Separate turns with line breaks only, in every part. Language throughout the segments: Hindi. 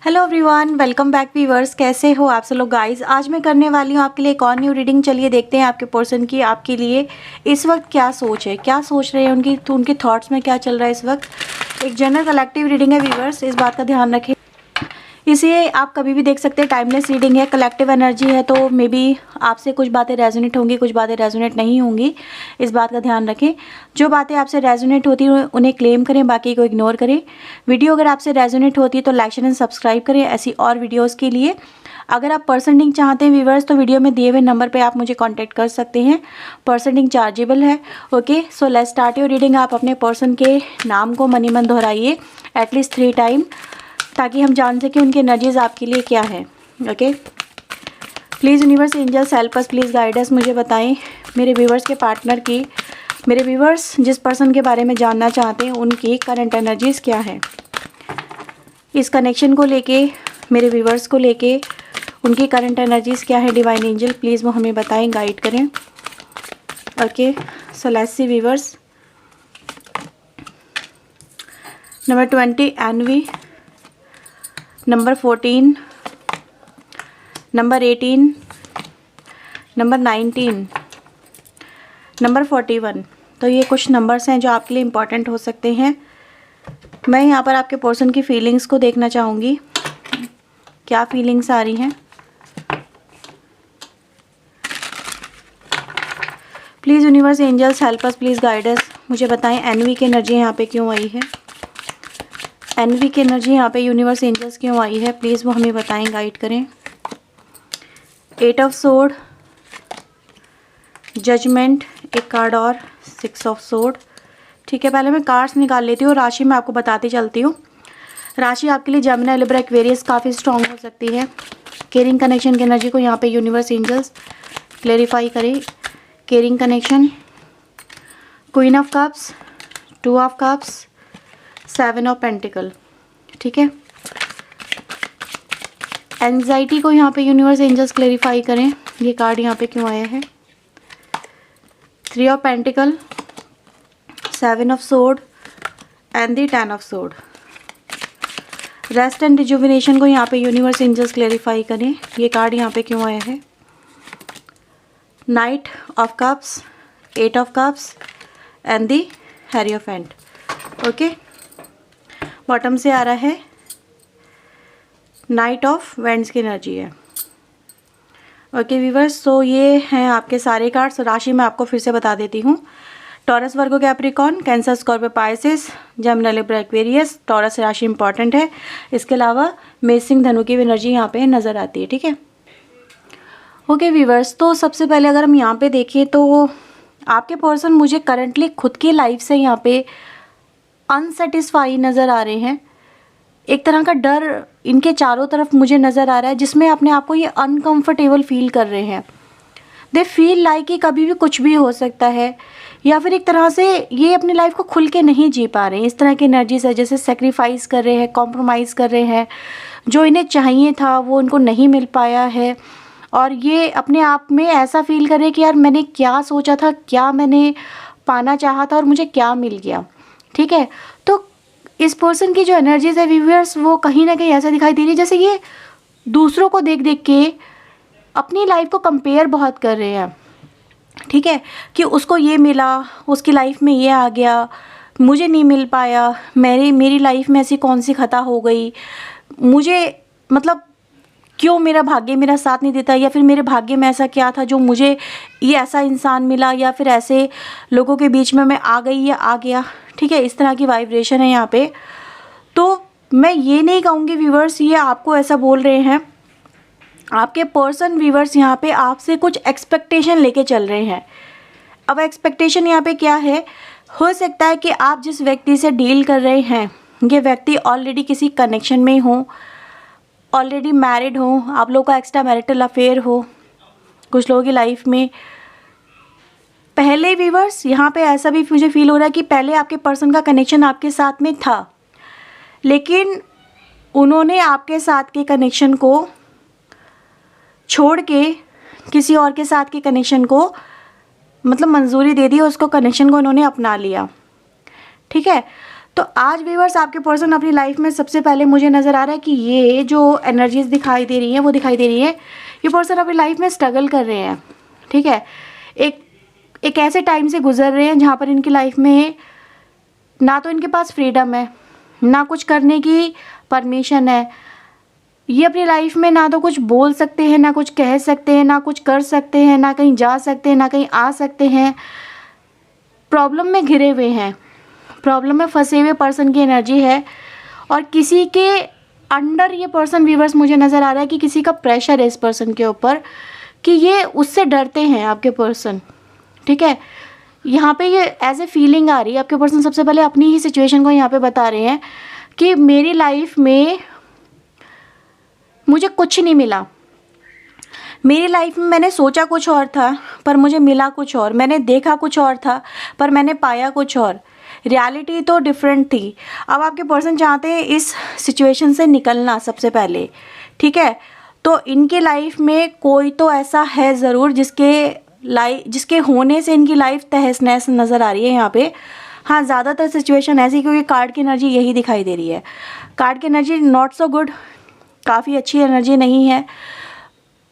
Hello everyone, welcome back viewers. कैसे हो आप सब लोग गाइस। आज मैं करने वाली हूँ आपके लिए एक और न्यू रीडिंग। चलिए देखते हैं आपके पर्सन की आपके लिए इस वक्त क्या सोच है, क्या सोच रहे हैं उनके थॉट्स में क्या चल रहा है इस वक्त। एक जनरल कलेक्टिव रीडिंग है व्यूअर्स, इस बात का ध्यान रखें। इसे आप कभी भी देख सकते हैं, टाइमलेस रीडिंग है, कलेक्टिव एनर्जी है, तो मे बी आपसे कुछ बातें रेजोनेट होंगी, कुछ बातें रेजोनेट नहीं होंगी। इस बात का ध्यान रखें। जो बातें आपसे रेजोनेट होती हैं उन्हें क्लेम करें, बाकी को इग्नोर करें। वीडियो अगर आपसे रेजोनेट होती है तो लाइक शेयर एंड सब्सक्राइब करें ऐसी और वीडियोज़ के लिए। अगर आप पर्सन रीडिंग चाहते हैं व्यूअर्स तो वीडियो में दिए हुए नंबर पे आप मुझे कांटेक्ट कर सकते हैं। पर्सन रीडिंग चार्जेबल है। Okay, so let's start your reading. आप अपने पर्सन के नाम को मनी मन दोहराइए एटलीस्ट 3 टाइम, ताकि हम जान सकें उनकी एनर्जीज आपके लिए क्या है। Okay, please universe angels help us, please guide us. मुझे बताएं मेरे व्यूवर्स के पार्टनर की, मेरे व्यूवर्स जिस पर्सन के बारे में जानना चाहते हैं उनकी करंट एनर्जीज क्या है। इस कनेक्शन को लेके, मेरे व्यूवर्स को लेके उनकी करंट एनर्जीज क्या है। डिवाइन एंजल प्लीज़ वो हमें बताएं, गाइड करें। Okay, so let's see viewers. Number 20 envy, number 14, number 18, number 19, number 41। तो ये कुछ नंबर्स हैं जो आपके लिए इम्पॉर्टेंट हो सकते हैं। मैं यहाँ पर आपके पर्सन की फीलिंग्स को देखना चाहूँगी, क्या फीलिंग्स आ रही हैं। Please universe angels help us, please guide us. मुझे बताएं एनवी की एनर्जी यहाँ पे क्यों आई है, एनवी की एनर्जी यहाँ पे यूनिवर्स एंजल्स क्यों आई है, प्लीज़ वो हमें बताएं, गाइड करें। 8 ऑफ सोर्ड, जजमेंट, एक कार्ड और 6 ऑफ सोर्ड। ठीक है, पहले मैं कार्ड्स निकाल लेती हूँ, राशि मैं आपको बताती चलती हूँ। राशि आपके लिए जेमिनी, लिब्रा, एक्वेरियस काफ़ी स्ट्रॉन्ग हो सकती है। केयरिंग कनेक्शन की एनर्जी को यहाँ पे यूनिवर्स एंजल्स क्लेरिफाई करें। Caring connection, queen of cups, 2 of cups, 7 of pentacle. ठीक है, एंजाइटी को यहाँ पे यूनिवर्स एंजल्स क्लेरिफाई करें। ये कार्ड यहाँ पे क्यों आया है। 3 of pentacle, 7 of sword and the 10 of sword. Rest and rejuvenation को यहाँ पे यूनिवर्स एंजल्स क्लेरिफाई करें। ये कार्ड यहाँ पे क्यों आया है। Knight of cups, 8 of cups and the hierophant. Okay, bottom से आ रहा है नाइट ऑफ वेंड्स की एनर्जी है। ओके व्यूवर्स, सो ये हैं आपके सारे कार्ड्स। राशि मैं आपको फिर से बता देती हूँ। Taurus, Virgo, Capricorn, Cancer, Scorpio, Pisces, Gemini, Libra, Aquarius. Taurus राशि इंपॉर्टेंट है। इसके अलावा मेष, सिंह, धनु की एनर्जी यहाँ पे नज़र आती है। ठीक है, ओके व्यूवर्स, तो सबसे पहले अगर हम यहाँ पे देखें तो आपके पर्सन मुझे करंटली खुद की लाइफ से यहाँ पे अनसेटिस्फाई नज़र आ रहे हैं। एक तरह का डर इनके चारों तरफ मुझे नज़र आ रहा है, जिसमें अपने आप को ये अनकंफर्टेबल फील कर रहे हैं। दे फील लाइक कि कभी भी कुछ भी हो सकता है, या फिर एक तरह से ये अपनी लाइफ को खुल के नहीं जी पा रहे हैं। इस तरह की एनर्जीज है, जैसे सेक्रीफाइस कर रहे हैं, कॉम्प्रोमाइज़ कर रहे हैं। जो इन्हें चाहिए था वो उनको नहीं मिल पाया है, और ये अपने आप में ऐसा फील कर रहे हैं कि यार मैंने क्या सोचा था, क्या मैंने पाना चाहा था और मुझे क्या मिल गया। ठीक है, तो इस पर्सन की जो एनर्जीज है व्यूअर्स, वो कहीं ना कहीं ऐसा दिखाई दे रही है जैसे ये दूसरों को देख देख के अपनी लाइफ को कंपेयर बहुत कर रहे हैं। ठीक है, कि उसको ये मिला, उसकी लाइफ में ये आ गया, मुझे नहीं मिल पाया, मेरी लाइफ में ऐसी कौन सी खता हो गई, मुझे मतलब क्यों मेरा भाग्य मेरा साथ नहीं देता, या फिर मेरे भाग्य में ऐसा क्या था जो मुझे ये ऐसा इंसान मिला, या फिर ऐसे लोगों के बीच में मैं आ गई या आ गया। ठीक है, इस तरह की वाइब्रेशन है यहाँ पे। तो मैं ये नहीं कहूँगी व्यूवर्स ये आपको ऐसा बोल रहे हैं। आपके पर्सन व्यूवर्स यहाँ पे आपसे कुछ एक्सपेक्टेशन लेके चल रहे हैं। अब एक्सपेक्टेशन यहाँ पे क्या है, हो सकता है कि आप जिस व्यक्ति से डील कर रहे हैं ये व्यक्ति ऑलरेडी किसी कनेक्शन में हो, ऑलरेडी मैरिड हो, आप लोगों का एक्स्ट्रा मैरिटल अफेयर हो कुछ लोगों की लाइफ में। पहले व्यूवर्स यहाँ पे ऐसा भी मुझे फील हो रहा है कि पहले आपके पर्सन का कनेक्शन आपके साथ में था, लेकिन उन्होंने आपके साथ के कनेक्शन को छोड़ के किसी और के साथ के कनेक्शन को मतलब मंजूरी दे दी, उसको कनेक्शन को उन्होंने अपना लिया। ठीक है, तो आज व्यूअर्स आपके पर्सन अपनी लाइफ में सबसे पहले मुझे नज़र आ रहा है कि ये जो एनर्जीज दिखाई दे रही हैं वो दिखाई दे रही है ये पर्सन अपनी लाइफ में स्ट्रगल कर रहे हैं, ठीक है। एक ऐसे टाइम से गुजर रहे हैं जहाँ पर इनकी लाइफ में ना तो इनके पास फ्रीडम है, ना कुछ करने की परमिशन है। ये अपनी लाइफ में ना तो कुछ बोल सकते हैं, ना कुछ कह सकते हैं, ना कुछ कर सकते हैं, ना कहीं जा सकते हैं, ना कहीं आ सकते हैं। प्रॉब्लम में घिरे हुए हैं, प्रॉब्लम में फंसे हुए पर्सन की एनर्जी है। और किसी के अंडर ये पर्सन व्यूअर्स मुझे नज़र आ रहा है कि किसी का प्रेशर है इस पर्सन के ऊपर कि ये उससे डरते हैं आपके पर्सन, ठीक है। यहाँ पे ये एज ए फीलिंग आ रही है आपके पर्सन सबसे पहले अपनी ही सिचुएशन को यहाँ पे बता रहे हैं कि मेरी लाइफ में मुझे कुछ नहीं मिला। मेरी लाइफ में मैंने सोचा कुछ और था पर मुझे मिला कुछ और, मैंने देखा कुछ और था पर मैंने पाया कुछ और। रियलिटी तो डिफरेंट थी। अब आपके पर्सन चाहते हैं इस सिचुएशन से निकलना सबसे पहले, ठीक है। तो इनके लाइफ में कोई तो ऐसा है ज़रूर जिसके होने से इनकी लाइफ तहस नहस नज़र आ रही है यहाँ पे। हाँ, ज़्यादातर सिचुएशन ऐसी, क्योंकि कार्ड की एनर्जी यही दिखाई दे रही है। कार्ड की एनर्जी नॉट सो गुड, काफ़ी अच्छी एनर्जी नहीं है,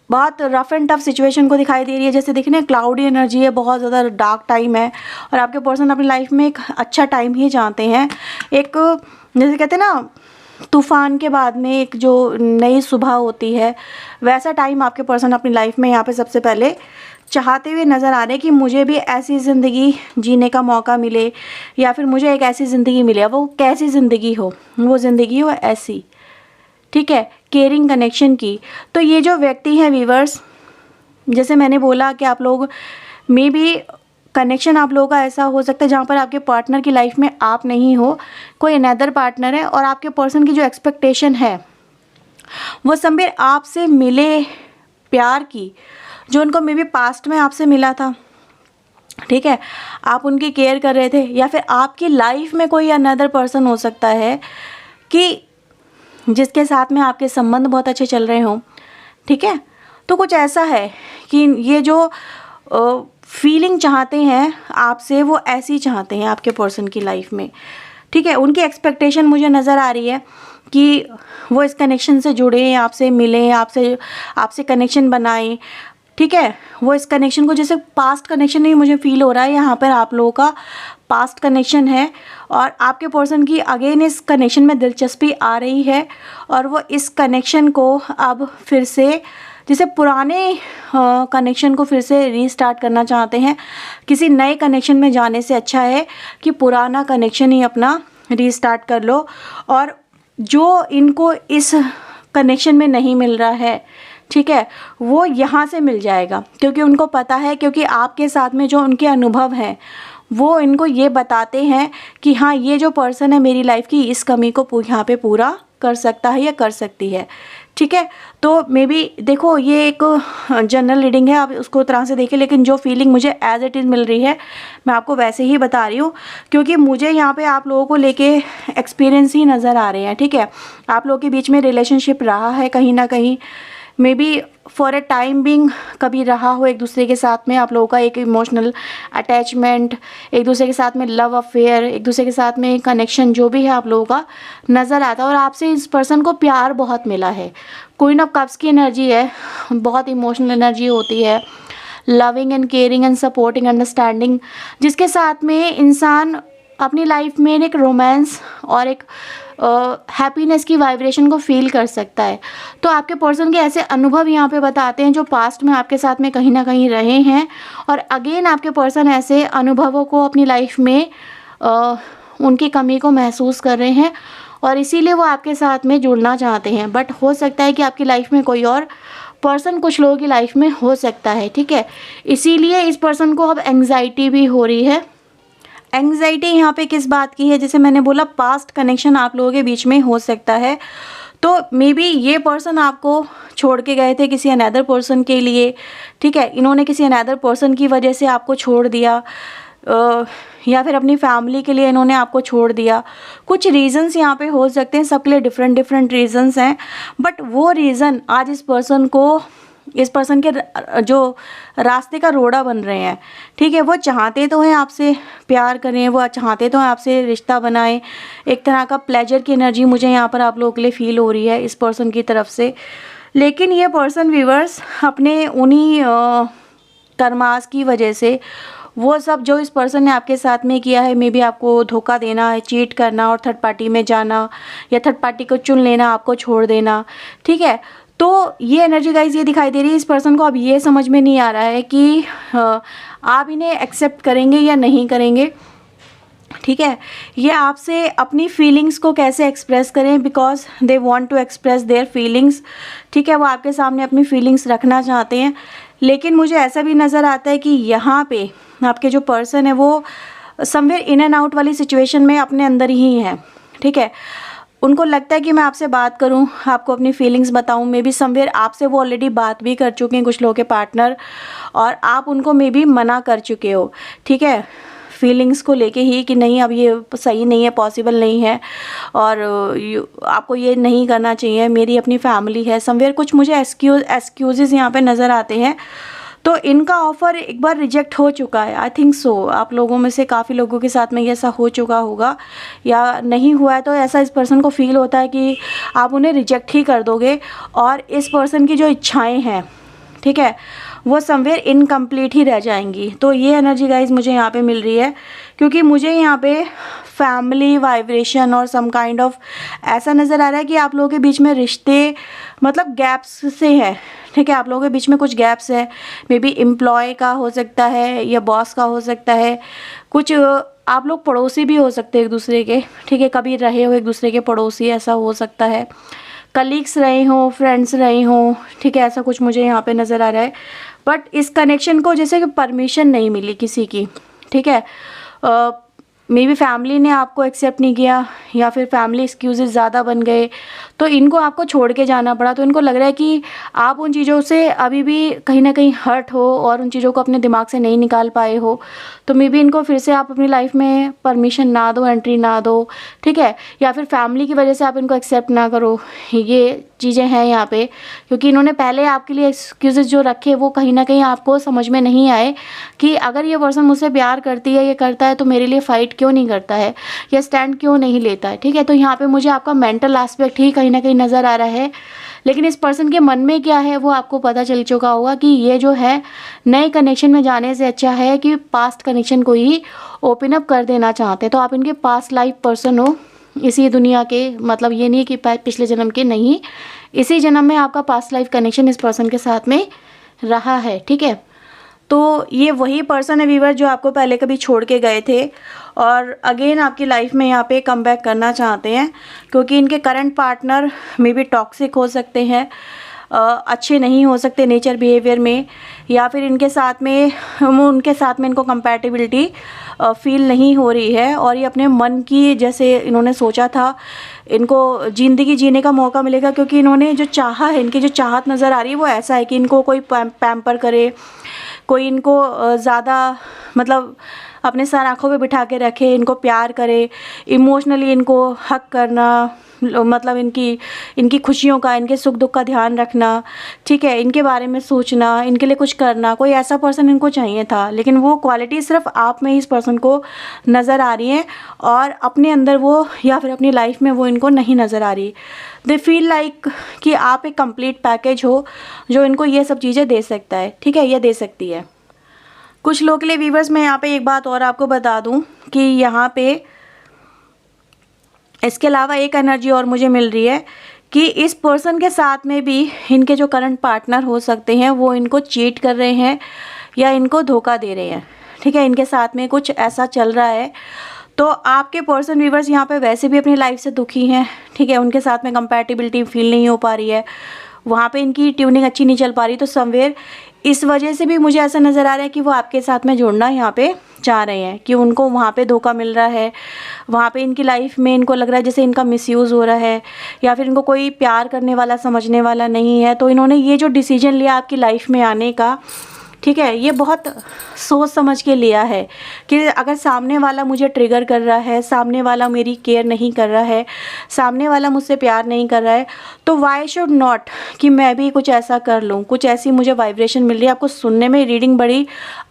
बहुत रफ एंड टफ सिचुएशन को दिखाई दे रही है। जैसे देखने क्लाउडी एनर्जी है, बहुत ज़्यादा डार्क टाइम है और आपके पर्सन अपनी लाइफ में एक अच्छा टाइम ही चाहते हैं। एक जैसे कहते हैं ना तूफ़ान के बाद में एक जो नई सुबह होती है, वैसा टाइम आपके पर्सन अपनी लाइफ में यहाँ पे सबसे पहले चाहते हुए नज़र आ रहे हैं कि मुझे भी ऐसी ज़िंदगी जीने का मौका मिले या फिर मुझे एक ऐसी ज़िंदगी मिले। वो कैसी ज़िंदगी हो, वो ज़िंदगी हो ऐसी, ठीक है, केयरिंग कनेक्शन की। तो ये जो व्यक्ति हैं व्यूअर्स, जैसे मैंने बोला कि आप लोग मे बी कनेक्शन आप लोगों का ऐसा हो सकता है जहाँ पर आपके पार्टनर की लाइफ में आप नहीं हो, कोई अनदर पार्टनर है और आपके पर्सन की जो एक्सपेक्टेशन है वो समवेयर आपसे मिले प्यार की, जो उनको मे बी पास्ट में आपसे मिला था, ठीक है। आप उनकी केयर कर रहे थे या फिर आपकी लाइफ में कोई अनदर पर्सन हो सकता है कि जिसके साथ में आपके संबंध बहुत अच्छे चल रहे हों, ठीक है। तो कुछ ऐसा है कि ये जो फीलिंग चाहते हैं आपसे वो ऐसी चाहते हैं आपके पर्सन की लाइफ में, ठीक है। उनकी एक्सपेक्टेशन मुझे नज़र आ रही है कि वो इस कनेक्शन से जुड़े, आपसे मिलें, आपसे कनेक्शन बनाएं, ठीक है। वो इस कनेक्शन को, जैसे पास्ट कनेक्शन नहीं मुझे फील हो रहा है यहाँ पर आप लोगों का पास्ट कनेक्शन है और आपके पर्सन की अगेन इस कनेक्शन में दिलचस्पी आ रही है और वो इस कनेक्शन को अब फिर से, जैसे पुराने कनेक्शन को फिर से रीस्टार्ट करना चाहते हैं। किसी नए कनेक्शन में जाने से अच्छा है कि पुराना कनेक्शन ही अपना रीस्टार्ट कर लो। और जो इनको इस कनेक्शन में नहीं मिल रहा है, ठीक है, वो यहाँ से मिल जाएगा, क्योंकि उनको पता है, क्योंकि आपके साथ में जो उनके अनुभव हैं वो इनको ये बताते हैं कि हाँ, ये जो पर्सन है मेरी लाइफ की इस कमी को यहाँ पे पूरा कर सकता है या कर सकती है, ठीक है। तो मे बी देखो ये एक जनरल रीडिंग है, आप उसको तरह से देखें, लेकिन जो फीलिंग मुझे एज इट इज़ मिल रही है मैं आपको वैसे ही बता रही हूँ, क्योंकि मुझे यहाँ पे आप लोगों को लेके एक्सपीरियंस ही नज़र आ रहे हैं, ठीक है। आप लोगों के बीच में रिलेशनशिप रहा है कहीं ना कहीं, may be for a time being कभी रहा हो एक दूसरे के साथ में आप लोगों का एक इमोशनल अटैचमेंट, एक दूसरे के साथ में लव अफेयर, एक दूसरे के साथ में कनेक्शन जो भी है आप लोगों का नज़र आता है। और आपसे इस पर्सन को प्यार बहुत मिला है। क्वीन ऑफ कप्स की एनर्जी है, बहुत इमोशनल एनर्जी होती है, loving and caring and supporting understanding, जिसके साथ में इंसान अपनी लाइफ में एक रोमांस और एक हैप्पीनेस की वाइब्रेशन को फील कर सकता है। तो आपके पर्सन के ऐसे अनुभव यहाँ पे बताते हैं जो पास्ट में आपके साथ में कहीं ना कहीं रहे हैं और अगेन आपके पर्सन ऐसे अनुभवों को अपनी लाइफ में उनकी कमी को महसूस कर रहे हैं और इसीलिए वो आपके साथ में जुड़ना चाहते हैं। बट हो सकता है कि आपकी लाइफ में कोई और पर्सन कुछ लोगों की लाइफ में हो सकता है, ठीक है। इसीलिए इस पर्सन को अब एंग्जाइटी भी हो रही है। एंग्जाइटी यहाँ पे किस बात की है, जैसे मैंने बोला पास्ट कनेक्शन आप लोगों के बीच में हो सकता है। तो मे बी ये पर्सन आपको छोड़ के गए थे किसी अनदर पर्सन के लिए, ठीक है। इन्होंने किसी अनदर पर्सन की वजह से आपको छोड़ दिया या फिर अपनी फैमिली के लिए इन्होंने आपको छोड़ दिया। कुछ रीज़न्स यहाँ पे हो सकते हैं, सबके लिए डिफरेंट रीज़न्स हैं। बट वो रीज़न आज इस पर्सन को इस पर्सन के जो रास्ते का रोड़ा बन रहे हैं, ठीक है। वो चाहते तो हैं आपसे प्यार करें, वो चाहते तो हैं आपसे रिश्ता बनाएं, एक तरह का प्लेजर की एनर्जी मुझे यहाँ पर आप लोगों के लिए फील हो रही है इस पर्सन की तरफ से। लेकिन ये पर्सन व्यूअर्स अपने उन्हीं कर्मास की वजह से, वो सब जो इस पर्सन ने आपके साथ में किया है, मे बी आपको धोखा देना है, चीट करना और थर्ड पार्टी में जाना या थर्ड पार्टी को चुन लेना, आपको छोड़ देना, ठीक है। तो ये एनर्जी गाइज ये दिखाई दे रही है इस पर्सन को। अब ये समझ में नहीं आ रहा है कि आप इन्हें एक्सेप्ट करेंगे या नहीं करेंगे, ठीक है। ये आपसे अपनी फीलिंग्स को कैसे एक्सप्रेस करें, because they want to express their feelings, ठीक है। वो आपके सामने अपनी फीलिंग्स रखना चाहते हैं। लेकिन मुझे ऐसा भी नज़र आता है कि यहाँ पे आपके जो पर्सन है वो समवेयर इन एंड आउट वाली सिचुएशन में अपने अंदर ही है, ठीक है। उनको लगता है कि मैं आपसे बात करूं, आपको अपनी फीलिंग्स बताऊं, मे बी समवेयर आपसे वो ऑलरेडी बात भी कर चुके हैं कुछ लोगों के पार्टनर, और आप उनको मे बी मना कर चुके हो, ठीक है, फीलिंग्स को लेके ही कि नहीं अब ये सही नहीं है, पॉसिबल नहीं है और आपको ये नहीं करना चाहिए, मेरी अपनी फैमिली है। समवेयर कुछ मुझे एक्सक्यूज़ यहाँ पे नज़र आते हैं। तो इनका ऑफ़र एक बार रिजेक्ट हो चुका है, आई थिंक सो। आप लोगों में से काफ़ी लोगों के साथ में ये ऐसा हो चुका होगा, या नहीं हुआ है तो ऐसा इस पर्सन को फील होता है कि आप उन्हें रिजेक्ट ही कर दोगे और इस पर्सन की जो इच्छाएं हैं, ठीक है, वो समवेयर इनकम्प्लीट ही रह जाएंगी। तो ये एनर्जी गाइज मुझे यहाँ पे मिल रही है, क्योंकि मुझे यहाँ पे फैमिली वाइब्रेशन और सम काइंड ऑफ ऐसा नज़र आ रहा है कि आप लोगों के बीच में रिश्ते मतलब गैप्स से है, ठीक है। आप लोगों के बीच में कुछ गैप्स है, मे बी एम्प्लॉय का हो सकता है या बॉस का हो सकता है, कुछ आप लोग पड़ोसी भी हो सकते हैं एक दूसरे के, ठीक है, कभी रहे हो एक दूसरे के पड़ोसी, ऐसा हो सकता है, कलीग्स रहे हों, फ्रेंड्स रहे हों, ठीक है, ऐसा कुछ मुझे यहाँ पे नज़र आ रहा है। बट इस कनेक्शन को जैसे कि परमिशन नहीं मिली किसी की, ठीक है, मे बी फैमिली ने आपको एक्सेप्ट नहीं किया या फिर फैमिली एक्सक्यूजेस ज़्यादा बन गए, तो इनको आपको छोड़ के जाना पड़ा। तो इनको लग रहा है कि आप उन चीज़ों से अभी भी कहीं ना कहीं हर्ट हो और उन चीज़ों को अपने दिमाग से नहीं निकाल पाए हो, तो मे बी इनको फिर से आप अपनी लाइफ में परमिशन ना दो, एंट्री ना दो, ठीक है, या फिर फैमिली की वजह से आप इनको एक्सेप्ट ना करो। ये चीज़ें हैं यहाँ पे, क्योंकि इन्होंने पहले आपके लिए एक्सक्यूजेस जो रखे वो कहीं ना कहीं आपको समझ में नहीं आए कि अगर ये पर्सन मुझसे प्यार करती है, ये करता है, तो मेरे लिए फ़ाइट क्यों नहीं करता है या स्टैंड क्यों नहीं लेता है, ठीक है। तो यहाँ पे मुझे आपका मेंटल एस्पेक्ट ही कहीं ना कहीं नज़र आ रहा है। लेकिन इस पर्सन के मन में क्या है वो आपको पता चल चुका होगा कि ये जो है नए कनेक्शन में जाने से अच्छा है कि पास्ट कनेक्शन को ही ओपन अप कर देना चाहते हैं। तो आप इनके पास्ट लाइफ पर्सन हो इसी दुनिया के, मतलब ये नहीं कि पिछले जन्म के, नहीं, इसी जन्म में आपका पास्ट लाइफ कनेक्शन इस पर्सन के साथ में रहा है, ठीक है। तो ये वही पर्सन है व्यूअर जो आपको पहले कभी छोड़ के गए थे और अगेन आपकी लाइफ में यहाँ पे कम बैक करना चाहते हैं, क्योंकि इनके current partner may be toxic हो सकते हैं, अच्छे नहीं हो सकते नेचर बिहेवियर में, या फिर उनके साथ में इनको कंपैटिबिलिटी फील नहीं हो रही है और ये अपने मन की जैसे इन्होंने सोचा था इनको ज़िंदगी जीने का मौका मिलेगा, क्योंकि इन्होंने जो चाहा है, इनकी जो चाहत नज़र आ रही है वो ऐसा है कि इनको कोई पैम्पर करे, कोई इनको ज़्यादा मतलब अपने सर आँखों पे बिठा के रखे, इनको प्यार करे, इमोशनली इनको हक करना, मतलब इनकी खुशियों का, इनके सुख दुख का ध्यान रखना, ठीक है, इनके बारे में सोचना, इनके लिए कुछ करना, कोई ऐसा पर्सन इनको चाहिए था। लेकिन वो क्वालिटी सिर्फ आप में ही इस पर्सन को नज़र आ रही है और अपने अंदर वो या फिर अपनी लाइफ में वो इनको नहीं नज़र आ रही। दे फील लाइक कि आप एक कंप्लीट पैकेज हो जो इनको ये सब चीज़ें दे सकता है, ठीक है, ये दे सकती है। कुछ लोग के लिए व्यूअर्स मैं यहाँ पे एक बात और आपको बता दूँ कि यहाँ पे इसके अलावा एक एनर्जी और मुझे मिल रही है कि इस पर्सन के साथ में भी इनके जो करंट पार्टनर हो सकते हैं वो इनको चीट कर रहे हैं या इनको धोखा दे रहे हैं, ठीक है, इनके साथ में कुछ ऐसा चल रहा है। तो आपके पर्सन व्यूअर्स यहाँ पे वैसे भी अपनी लाइफ से दुखी हैं, ठीक है, उनके साथ में कंपैटिबिलिटी फील नहीं हो पा रही है, वहाँ पे इनकी ट्यूनिंग अच्छी नहीं चल पा रही। तो समवेयर इस वजह से भी मुझे ऐसा नज़र आ रहा है कि वो आपके साथ में जुड़ना यहाँ पे चाह रहे हैं, कि उनको वहाँ पे धोखा मिल रहा है, वहाँ पे इनकी लाइफ में इनको लग रहा है जैसे इनका मिसयूज़ हो रहा है या फिर इनको कोई प्यार करने वाला समझने वाला नहीं है। तो इन्होंने ये जो डिसीजन लिया आपकी लाइफ में आने का, ठीक है, ये बहुत सोच समझ के लिया है कि अगर सामने वाला मुझे ट्रिगर कर रहा है, सामने वाला मेरी केयर नहीं कर रहा है, सामने वाला मुझसे प्यार नहीं कर रहा है, तो वाई शुड नॉट कि मैं भी कुछ ऐसा कर लूँ। कुछ ऐसी मुझे वाइब्रेशन मिल रही है। आपको सुनने में रीडिंग बड़ी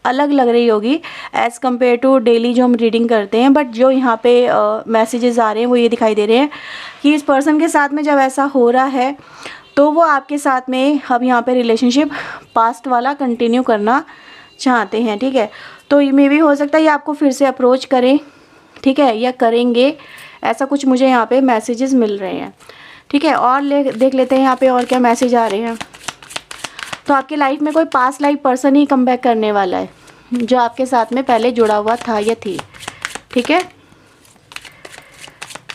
अलग लग रही होगी एज़ कम्पेयर टू डेली जो हम रीडिंग करते हैं, बट जो यहाँ पे मैसेजेस आ रहे हैं वो ये दिखाई दे रहे हैं कि इस पर्सन के साथ में जब ऐसा हो रहा है तो वो आपके साथ में अब यहाँ पे रिलेशनशिप पास्ट वाला कंटिन्यू करना चाहते हैं। ठीक है, तो मे भी हो सकता है ये आपको फिर से अप्रोच करें, ठीक है, या करेंगे, ऐसा कुछ मुझे यहाँ पे मैसेजेस मिल रहे हैं। ठीक है, और देख लेते हैं यहाँ पे और क्या मैसेज आ रहे हैं। तो आपकी लाइफ में कोई पास्ट लाइफ पर्सन ही कम बैक करने वाला है जो आपके साथ में पहले जुड़ा हुआ था या थी। ठीक है,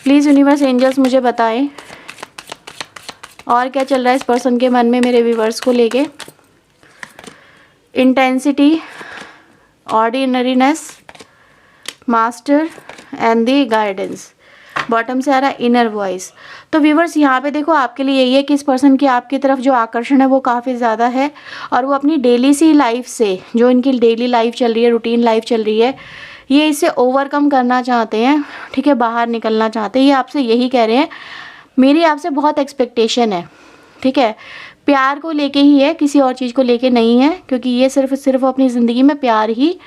प्लीज़ यूनिवर्स एंजल्स मुझे बताएं और क्या चल रहा है इस पर्सन के मन में मेरे व्यूवर्स को लेके। Intensity, ordinariness, master and the guidance. Bottom से आ रहा है इनर वॉइस। तो व्यूवर्स यहाँ पे देखो आपके लिए यही है कि इस पर्सन की आपकी तरफ जो आकर्षण है वो काफ़ी ज़्यादा है और वो अपनी डेली सी लाइफ से, जो इनकी डेली लाइफ चल रही है, रूटीन लाइफ चल रही है, ये इसे ओवरकम करना चाहते हैं। ठीक है, बाहर निकलना चाहते हैं। ये आपसे यही कह रहे हैं, मेरी आपसे बहुत एक्सपेक्टेशन है। ठीक है, प्यार को लेके ही है, किसी और चीज़ को लेके नहीं है, क्योंकि ये सिर्फ अपनी ज़िंदगी में प्यार ही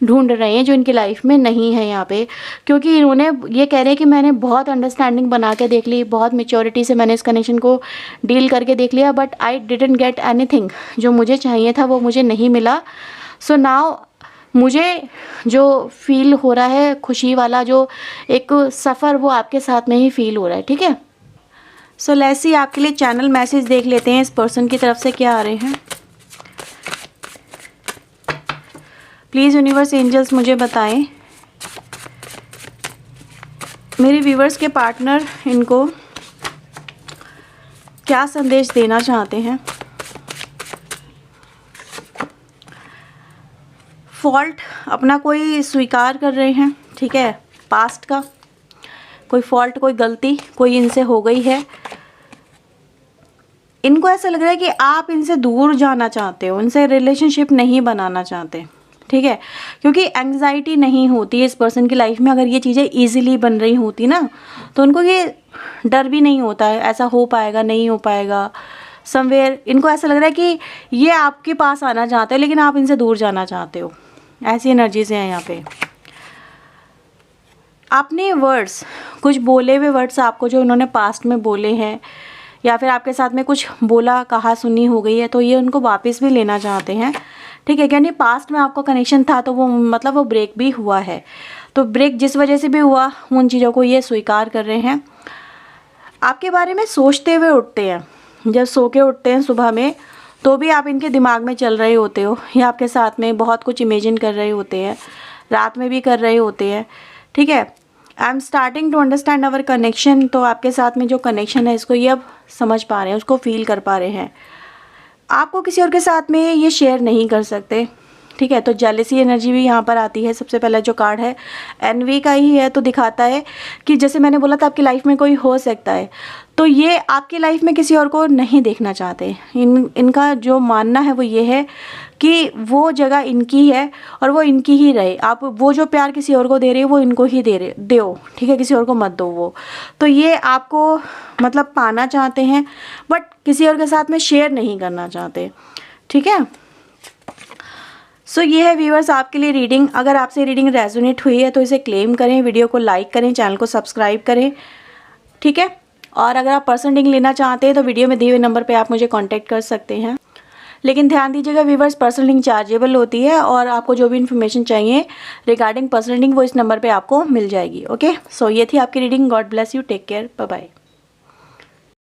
ढूंढ रहे हैं जो इनकी लाइफ में नहीं है यहाँ पे। क्योंकि इन्होंने ये कह रहे हैं कि मैंने बहुत अंडरस्टैंडिंग बना के देख ली, बहुत मैच्योरिटी से मैंने इस कनेक्शन को डील करके देख लिया, but I didn't get anything. जो मुझे चाहिए था वो मुझे नहीं मिला। सो नाउ मुझे जो फील हो रहा है, खुशी वाला जो एक सफ़र, वो आपके साथ में ही फील हो रहा है। ठीक है, सो लेट्स सी आपके लिए चैनल मैसेज देख लेते हैं इस पर्सन की तरफ से क्या आ रहे हैं। प्लीज़ यूनिवर्स एंजल्स मुझे बताएं मेरे व्यूवर्स के पार्टनर इनको क्या संदेश देना चाहते हैं। फॉल्ट अपना कोई स्वीकार कर रहे हैं। ठीक है, पास्ट का कोई फॉल्ट, कोई गलती कोई इनसे हो गई है। इनको ऐसा लग रहा है कि आप इनसे दूर जाना चाहते हो, इनसे रिलेशनशिप नहीं बनाना चाहते। ठीक है, क्योंकि एंग्जाइटी नहीं होती है इस पर्सन की लाइफ में। अगर ये चीज़ें इजीली बन रही होती ना तो उनको ये डर भी नहीं होता है, ऐसा हो पाएगा नहीं हो पाएगा समवेयर। इनको ऐसा लग रहा है कि ये आपके पास आना चाहते हैं लेकिन आप इनसे दूर जाना चाहते हो। ऐसी एनर्जीज हैं यहाँ पे। आपने वर्ड्स, कुछ बोले हुए वर्ड्स आपको जो उन्होंने पास्ट में बोले हैं या फिर आपके साथ में कुछ बोला कहा सुनी हो गई है, तो ये उनको वापस भी लेना चाहते हैं। ठीक है, यानी पास्ट में आपको कनेक्शन था तो वो मतलब वो ब्रेक भी हुआ है। तो ब्रेक जिस वजह से भी हुआ उन चीज़ों को ये स्वीकार कर रहे हैं। आपके बारे में सोचते हुए उठते हैं, जब सो के उठते हैं सुबह में तो भी आप इनके दिमाग में चल रहे होते हो या आपके साथ में बहुत कुछ इमेजिन कर रहे होते हैं, रात में भी कर रहे होते हैं। ठीक है, I am starting to understand our connection. तो आपके साथ में जो कनेक्शन है इसको ये अब समझ पा रहे हैं, उसको फील कर पा रहे हैं। आपको किसी और के साथ में ये शेयर नहीं कर सकते। ठीक है, तो जेलसी एनर्जी भी यहाँ पर आती है। सबसे पहला जो कार्ड है एनवी का ही है, तो दिखाता है कि जैसे मैंने बोला था आपकी लाइफ में कोई हो सकता है, तो ये आपकी लाइफ में किसी और को नहीं देखना चाहते। इनका जो मानना है वो ये है कि वो जगह इनकी है और वो इनकी ही रहे। आप वो जो प्यार किसी और को दे रहे हो वो इनको ही दो। ठीक है, किसी और को मत दो वो। तो ये आपको मतलब पाना चाहते हैं बट किसी और के साथ में शेयर नहीं करना चाहते। ठीक है, सो ये है व्यूअर्स आपके लिए रीडिंग। अगर आपसे रीडिंग रेजोनेट हुई है तो इसे क्लेम करें, वीडियो को लाइक करें, चैनल को सब्सक्राइब करें। ठीक है, और अगर आप पर्सनल रीडिंग लेना चाहते हैं तो वीडियो में दिए हुए नंबर पे आप मुझे कांटेक्ट कर सकते हैं। लेकिन ध्यान दीजिएगा व्यूअर्स, पर्सनल रीडिंग चार्जेबल होती है और आपको जो भी इन्फॉर्मेशन चाहिए रिगार्डिंग पर्सनल रीडिंग वो इस नंबर पर आपको मिल जाएगी। ओके, सो ये थी आपकी reading. God bless you, take care, bye bye.